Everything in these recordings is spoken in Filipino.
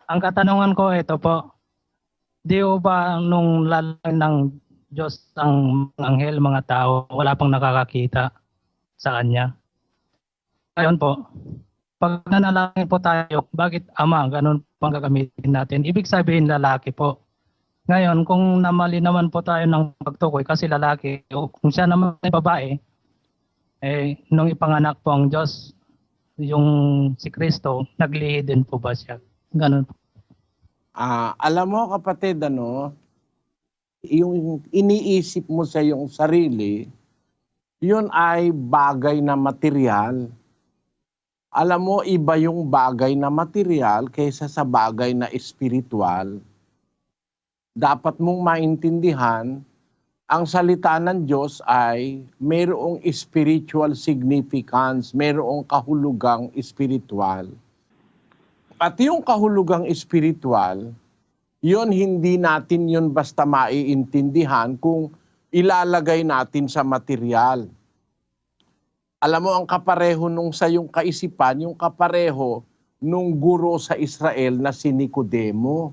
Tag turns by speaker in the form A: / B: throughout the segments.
A: Ang katanungan ko ito po, di o ba nung lalaki ng Diyos ang mga anghel, mga tao, wala pang nakakakita sa Kanya? Ngayon po, pag nanalangin po tayo, bakit Ama, ganun pang gagamitin natin? Ibig sabihin lalaki po. Ngayon, kung namali naman po tayo ng pagtukoy kasi lalaki, o kung siya naman ay babae, nung ipanganak po ang Diyos, yung si Kristo, naglihi din po ba siya? Ganun po.
B: Alam mo kapatid, yung iniisip mo sa iyong sarili, yun ay bagay na material. Alam mo, iba yung bagay na material kaysa sa bagay na espiritual. Dapat mong maintindihan, ang salita ng Diyos ay mayroong spiritual significance, mayroong kahulugang espiritual. At yung kahulugang espiritual, yun hindi natin yun basta maiintindihan kung ilalagay natin sa material. Alam mo, ang kapareho nung sa iyong kaisipan, yung kapareho nung guro sa Israel na si Nicodemo.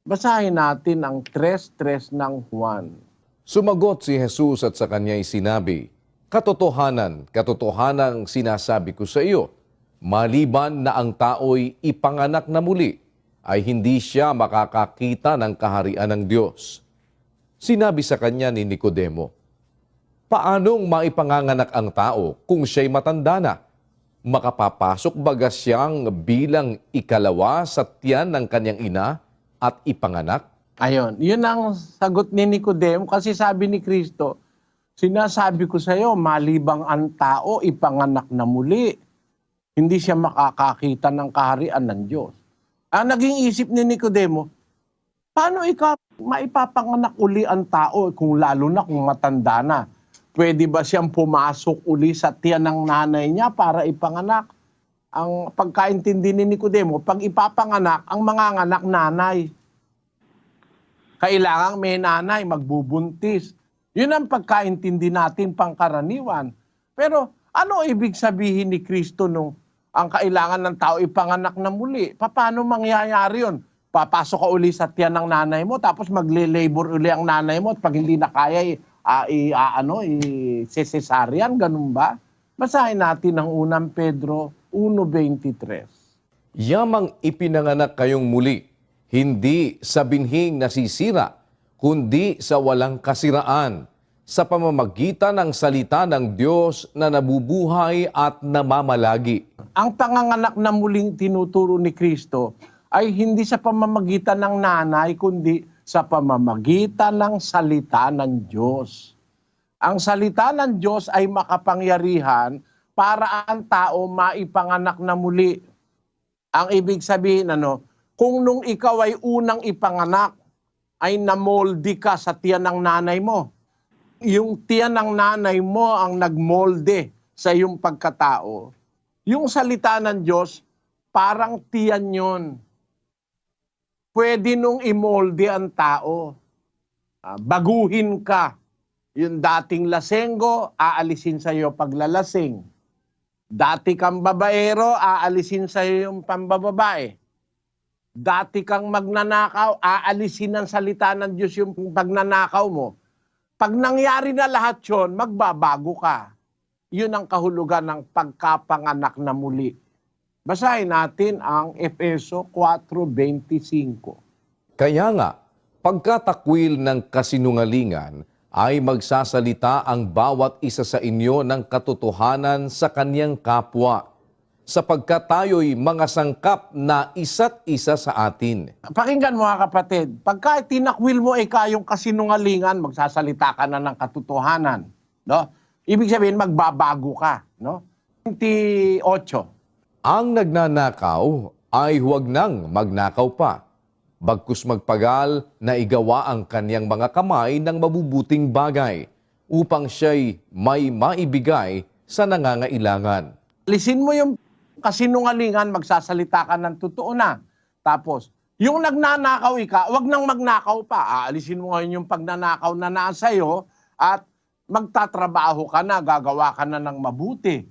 B: Basahin natin ang 3:3 ng Juan.
C: Sumagot si Jesus at sa kanya'y sinabi, "Katotohanan, katotohanang sinasabi ko sa iyo, maliban na ang tao'y ipanganak na muli, ay hindi siya makakakita ng kaharian ng Diyos." Sinabi sa kanya ni Nicodemo, "Paanong maipanganganak ang tao kung siya'y matanda na? Makapapasok baga siyang bilang ikalawa sa tiyan ng kanyang ina at ipanganak?"
B: Ayon, yun ang sagot ni Nicodemo kasi sabi ni Kristo, sinasabi ko sa iyo, malibang ang tao ipanganak na muli, hindi siya makakakita ng kaharian ng Diyos. Ang naging isip ni Nicodemo, paano maipapanganak uli ang tao kung lalo na kung matanda na? Pwede ba siyang pumasok uli sa tiyan ng nanay niya para ipanganak? Ang pagkaintindi ni Nicodemo, pag ipapanganak, ang manganganak nanay. Kailangang may nanay, magbubuntis. Yun ang pagkaintindi natin pangkaraniwan. Pero ano ibig sabihin ni Kristo nung ang kailangan ng tao ipanganak na muli? Paano mangyayari yun? Papasok ka uli sa tiyan ng nanay mo, tapos magle-labor uli ang nanay mo, at pag hindi na kaya, cesarean, ganun ba? Basahin natin ang 1 Pedro 1:23.
C: Yamang ipinanganak kayong muli, hindi sa binhing nasisira, kundi sa walang kasiraan, sa pamamagitan ng salita ng Diyos na nabubuhay at namamalagi.
B: Ang panganganak na muling tinuturo ni Kristo ay hindi sa pamamagitan ng nanay, kundi sa pamamagitan ng salita ng Diyos. Ang salita ng Diyos ay makapangyarihan para ang tao maipanganak na muli. Ang ibig sabihin, kung nung ikaw ay unang ipanganak, ay namolde ka sa tiyan ng nanay mo. Yung tiyan ng nanay mo ang nagmolde sa iyong pagkatao. Yung salita ng Diyos, parang tiyan yun. Pwede nung imolde ang tao. Baguhin ka. Yung dating lasenggo, aalisin sa iyo paglalasing. Dati kang babaero, aalisin sa iyo yung pambababae. Dati kang magnanakaw, aalisin ng salita ng Diyos yung pagnanakaw mo. Pag nangyari na lahat yun, magbabago ka. Yun ang kahulugan ng pagkapanganak na muli. Basahin natin ang Efeso 4:25.
C: Kaya nga, pagkatakwil ng kasinungalingan, ay magsasalita ang bawat isa sa inyo ng katotohanan sa kaniyang kapwa, sapagkat tayo'y mga sangkap na isa't isa sa atin.
B: Pakinggan mo mga kapatid, pagka tinakwil mo kayong kasinungalingan, magsasalita ka na ng katotohanan. No? Ibig sabihin, magbabago ka. No? 28.
C: Ang nagnanakaw ay huwag nang magnakaw pa, bagkus magpagal na igawa ang kaniyang mga kamay ng mabubuting bagay, upang siya'y may maibigay sa nangangailangan.
B: Alisin mo yung kasinungalingan, magsasalita ka ng totoo na. Tapos, yung nagnanakaw wag nang magnakaw pa. Aalisin mo ngayon yung pagnanakaw na nasa iyo at magtatrabaho ka na, gagawa ka na ng mabuti.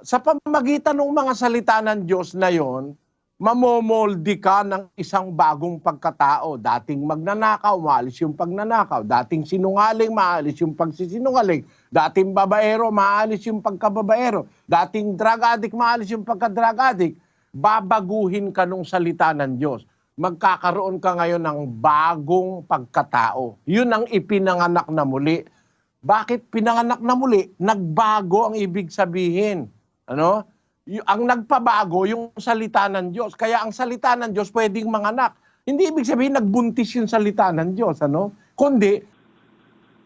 B: Sa pamamagitan ng mga salita ng Diyos na yon, mamomoldi ka ng isang bagong pagkatao. Dating magnanakaw, maalis yung pagnanakaw. Dating sinungaling, maalis yung pagsisinungaling. Dating babaero, maalis yung pagkababaero. Dating drug addict, maalis yung pagka-drug addict. Babaguhin ka nung salita ng Diyos. Magkakaroon ka ngayon ng bagong pagkatao. Yun ang ipinanganak na muli. Bakit pinanganak na muli? Nagbago ang ibig sabihin. Ano? Ang nagpabago, yung salita ng Diyos. Kaya ang salita ng Diyos pwedeng manganak. Hindi ibig sabihin nagbuntis yung salita ng Diyos. Ano? Kundi,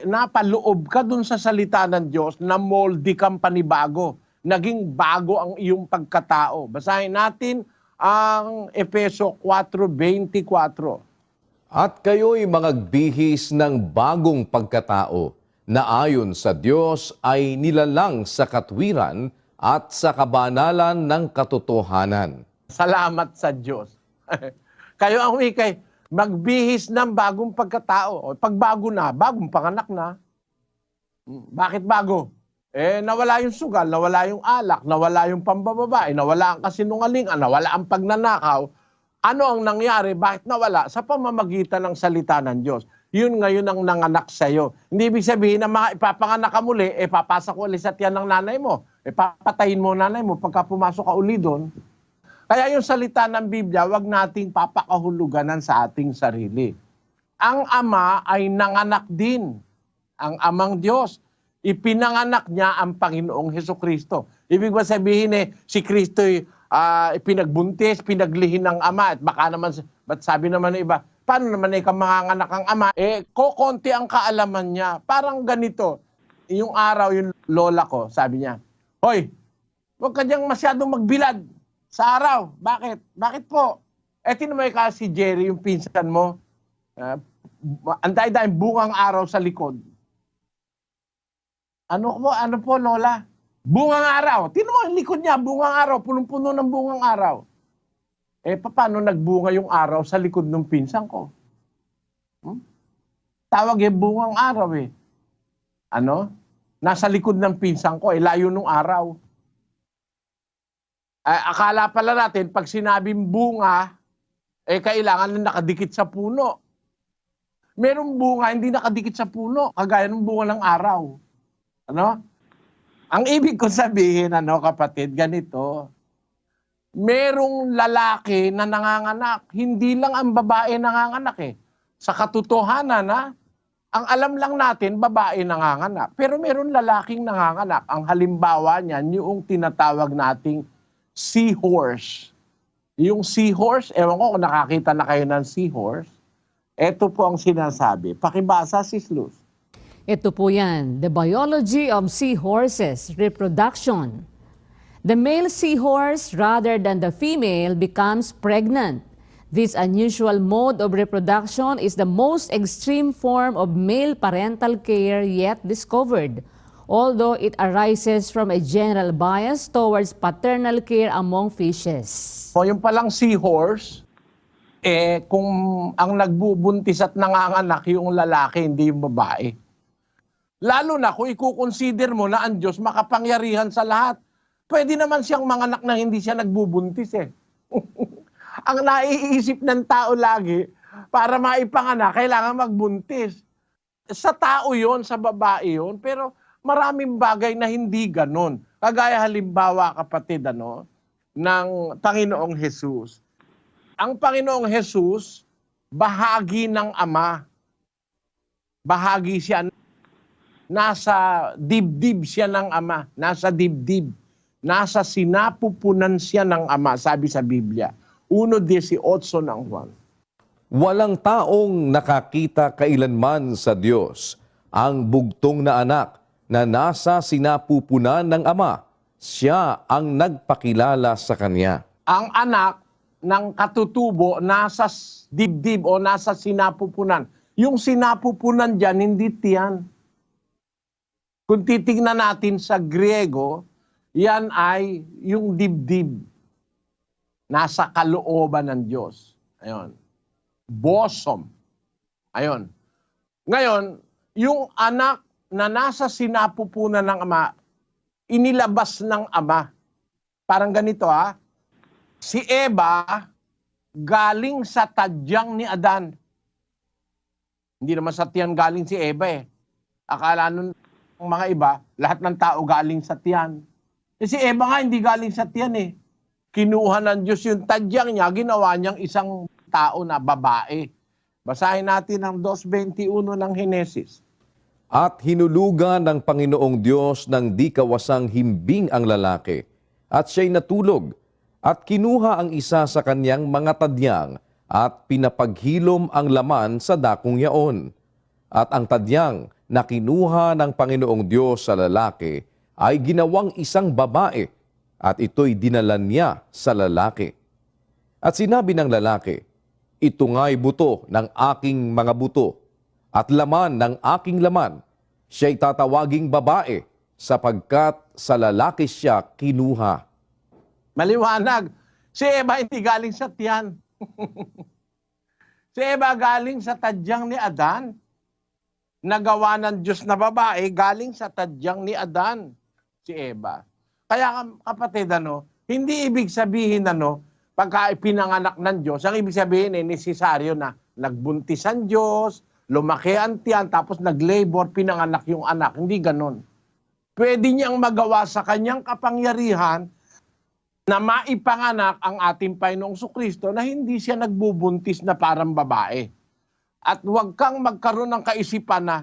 B: napaloob ka dun sa salita ng Diyos na moldi kang panibago. Naging bago ang iyong pagkatao. Basahin natin ang Efeso 4:24.
C: At kayo'y magagbihis ng bagong pagkatao na ayon sa Diyos ay nilalang sa katwiran at sa kabanalan ng katotohanan.
B: Salamat sa Diyos. Kayo ang wikay, magbihis ng bagong pagkatao. Pag bago na, bagong panganak na. Bakit bago? Nawala yung sugal, nawala yung alak, nawala yung pambababae, nawala ang kasinungalingan, nawala ang pagnanakaw. Ano ang nangyari? Bakit nawala? Sa pamamagitan ng salita ng Diyos. Yun ngayon ang nanganak sa'yo. Hindi ibig sabihin na ipapanganak ka muli, papasok ulit sa tiyan ng nanay mo. Papatayin mo nanay mo pagka pumasok ka uli doon. Kaya yung salita ng Biblia, wag nating papakahuluganan sa ating sarili. Ang Ama ay nanganak din. Ang Amang Diyos. Ipinanganak niya ang Panginoong Hesukristo. Ibig ba sabihin si Kristo'y pinagbuntis, pinaglihin ng Ama. At baka naman, ba't sabi naman ng iba, paano naman manganganak ang Ama? Kokonti ang kaalaman niya. Parang ganito. Yung araw, yung lola ko, sabi niya, hoy, huwag ka diyang masyadong magbilad sa araw. Bakit? Bakit po? Tinumay ka si Jerry, yung pinsan mo. Anday-day bungang araw sa likod. Ano po, lola? Bungang araw. Tinumay ang likod niya, bungang araw. Punong-puno ng bungang araw. Paano nagbunga yung araw sa likod ng pinsan ko? Tawag bungang araw Ano? Nasa likod ng pinsan ko, layo nung araw. Akala pala natin, pag sinabing bunga, kailangan na nakadikit sa puno. Merong bunga, hindi nakadikit sa puno, kagaya ng bunga ng araw. Ano? Ang ibig ko sabihin, kapatid, ganito, merong lalaki na nanganganak, hindi lang ang babae nanganganak Sa katotohanan, ang alam lang natin, babae nanganganak. Pero meron lalaking nanganganak. Ang halimbawa niyan, yung tinatawag nating seahorse. Yung seahorse, ewan ko kung nakakita na kayo ng seahorse, ito po ang sinasabi. Pakibasa, Sis Luz.
D: Ito po yan, The Biology of Seahorses, Reproduction. The male seahorse, rather than the female, becomes pregnant. This unusual mode of reproduction is the most extreme form of male parental care yet discovered, although it arises from a general bias towards paternal care among fishes.
B: So yung palang seahorse, kung ang nagbubuntis at nanganganak yung lalaki, hindi yung babae. Lalo na kung i-consider mo na ang Diyos makapangyarihan sa lahat. Pwede naman siyang manganak na hindi siya nagbubuntis Ang naiisip ng tao lagi, para maipanganak, kailangan magbuntis. Sa tao yon, sa babae yon, pero maraming bagay na hindi ganon. Kagaya halimbawa, kapatid, ng Panginoong Hesus. Ang Panginoong Hesus, bahagi ng Ama. Bahagi siya, nasa dibdib siya ng Ama. Nasa dibdib. Nasa sinapupunan siya ng Ama, sabi sa Biblia. 1:18 ng Juan.
C: Walang taong nakakita kailanman sa Diyos ang bugtong na anak na nasa sinapupunan ng Ama. Siya ang nagpakilala sa Kanya.
B: Ang anak ng katutubo nasa dibdib o nasa sinapupunan. Yung sinapupunan dyan, hindi tiyan. Kung titignan natin sa Griego, yan ay yung dibdib. Nasa kalooban ng Diyos. Ayun. Bosom. Ayun. Ngayon, yung anak na nasa sinapupunan ng Ama, inilabas ng Ama. Parang ganito Si Eva galing sa tadyang ni Adan. Hindi naman sa tiyan galing si Eva eh. Akala nun ng mga iba, lahat ng tao galing sa tiyan. Eh si Eva nga hindi galing sa tiyan eh. Kinuha ng Diyos yung tadyang niya, ginawa niyang isang tao na babae. Basahin natin ang 2:21 ng Henesis.
C: At hinulugan ng Panginoong Diyos ng di kawasang himbing ang lalaki, at siya'y natulog, at kinuha ang isa sa kanyang mga tadyang, at pinapaghilom ang laman sa dakong yaon. At ang tadyang na kinuha ng Panginoong Diyos sa lalaki ay ginawang isang babae, at ito'y dinalan niya sa lalaki. At sinabi ng lalaki, ito nga'y buto ng aking mga buto, at laman ng aking laman. Siya'y tatawaging babae, sapagkat sa lalaki siya kinuha.
B: Maliwanag, si Eva hindi galing sa tiyan. Si Eva galing sa tadyang ni Adan. Nagawa ng Diyos na babae, galing sa tadyang ni Adan, si Eva. Kaya kapatid, hindi ibig sabihin, pagka ipinanganak ng Diyos, ang ibig sabihin necessaryo na nagbuntis ang Diyos, lumaki ang tiyan, tapos nag-labor, pinanganak yung anak. Hindi ganon. Pwede niyang magawa sa kanyang kapangyarihan na maipanganak ang ating Panginoong Jesucristo na hindi siya nagbubuntis na parang babae. At huwag kang magkaroon ng kaisipan na,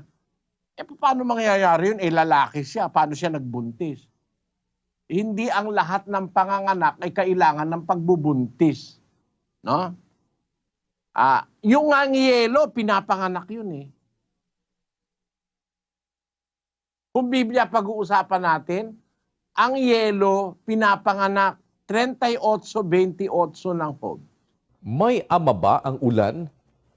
B: paano mangyayari yun? Lalaki siya, paano siya nagbuntis? Hindi ang lahat ng panganganak ay kailangan ng pagbubuntis. No? Yung angyelo, pinapanganak yun eh. Kung Biblia pag-uusapan natin, ang yelo, pinapanganak 38:28 ng Hog.
C: May ama ba ang ulan?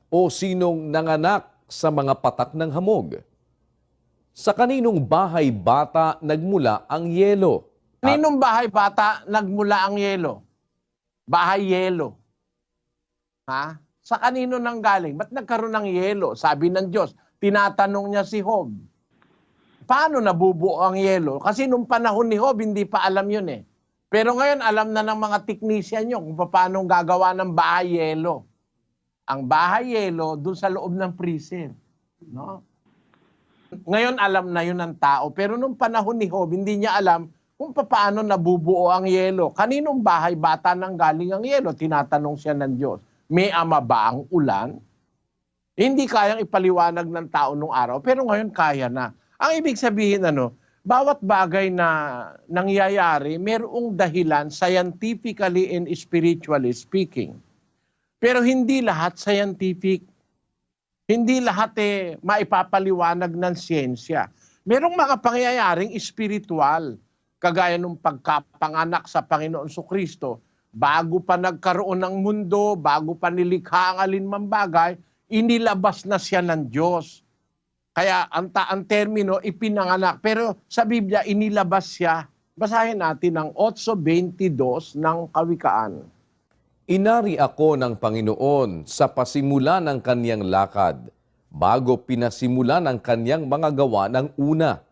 C: O sinong nanganak sa mga patak ng hamog? Sa kaninong bahay bata nagmula ang yelo?
B: Kaninong bahay bata nagmula ang yelo? Bahay yelo. Ha? Sa kanino nang galing? Ba't nagkaroon ng yelo? Sabi ng Diyos, tinatanong niya si Job. Paano nabubuo ang yelo? Kasi nung panahon ni Job, hindi pa alam yun eh. Pero ngayon, alam na ng mga technician nyo kung paano gagawa ng bahay yelo. Ang bahay yelo, dun sa loob ng freezer. No? Ngayon, alam na yun ng tao. Pero nung panahon ni Job, hindi niya alam kung paano nabubuo ang yelo. Kaninong bahay bata nang galing ang yelo? Tinatanong siya ng Diyos. May ama ba ang ulan? Hindi kayang ipaliwanag ng tao nung araw, pero ngayon kaya na. Ang ibig sabihin, bawat bagay na nangyayari, mayroong dahilan scientifically and spiritually speaking. Pero hindi lahat scientific. Hindi lahat maipapaliwanag ng siyensya. Merong mga pangyayaring espiritual, kagaya ng pagkapanganak sa Panginoon Jesucristo. Bago pa nagkaroon ng mundo, bago pa nilikha ang alinmang bagay, inilabas na siya ng Diyos. Kaya ang termino, ipinanganak. Pero sa Biblia, inilabas siya. Basahin natin ang 8:22 ng Kawikaan.
C: Inari ako ng Panginoon sa pasimula ng kaniyang lakad, bago pinasimula ng kaniyang mga gawa ng una.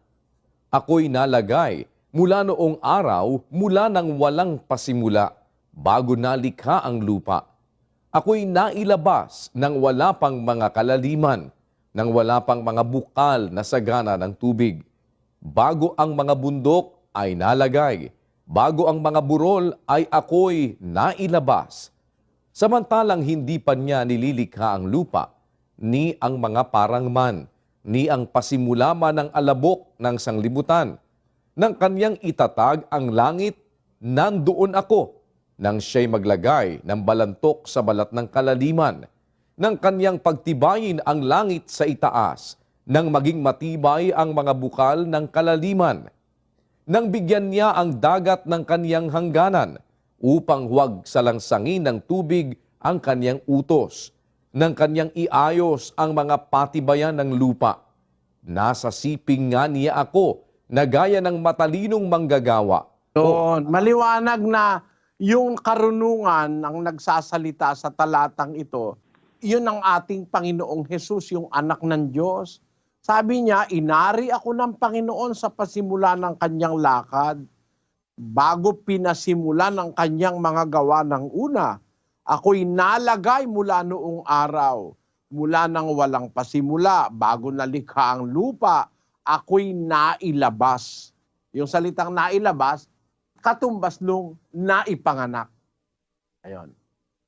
C: Ako'y nalagay mula noong araw, mula nang walang pasimula, bago nalikha ang lupa. Ako'y nailabas nang wala pang mga kalaliman, nang wala pang mga bukal na sagana ng tubig. Bago ang mga bundok ay nalagay, bago ang mga burol ay ako'y nailabas. Samantalang hindi pa niya nililikha ang lupa, ni ang mga parangman, ni ang pasimula man ng alabok ng sanglibutan. Nang kanyang itatag ang langit, nandoon ako, nang siya'y maglagay ng balantok sa balat ng kalaliman, nang kanyang pagtibayin ang langit sa itaas, nang maging matibay ang mga bukal ng kalaliman, nang bigyan niya ang dagat ng kanyang hangganan, upang huwag salangsangin ng tubig ang kanyang utos, nang kanyang iayos ang mga patibayan ng lupa. Nasa siping nga niya ako, na gaya ng matalinong manggagawa.
B: Doon, maliwanag na yung karunungan ang nagsasalita sa talatang ito, yun ang ating Panginoong Jesus, yung anak ng Diyos. Sabi niya, inari ako ng Panginoon sa pasimula ng kanyang lakad. bago pinasimulan ang kanyang mga gawa ng una, ako'y nalagay mula noong araw, mula nang walang pasimula, bago nalikha ang lupa, ako'y nailabas. Yung salitang nailabas, katumbas nung naipanganak. Ayon.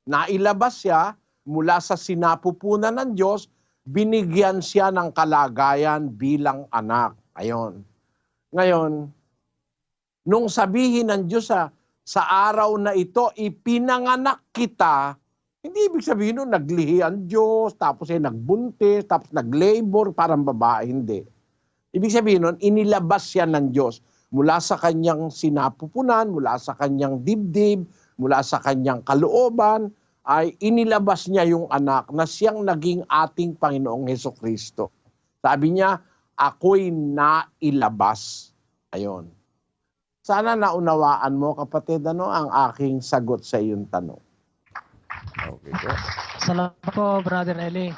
B: Nailabas siya mula sa sinapupunan ng Diyos, binigyan siya ng kalagayan bilang anak. Ayon. Ngayon, nung sabihin ng Diyos sa araw na ito, ipinanganak kita, hindi ibig sabihin nun naglihi ang Diyos, tapos nagbuntis, tapos naglabor, parang babae, hindi. Ibig sabihin nun, inilabas siya ng Diyos mula sa kanyang sinapupunan, mula sa kanyang dibdib, mula sa kanyang kalooban, ay inilabas niya yung anak na siyang naging ating Panginoong Hesukristo. Sabi niya, ako'y nailabas. Ayon. Sana naunawaan mo, kapatid, ang aking sagot sa iyong tanong.
C: Okay po.
A: Salamat po, Brother Eli.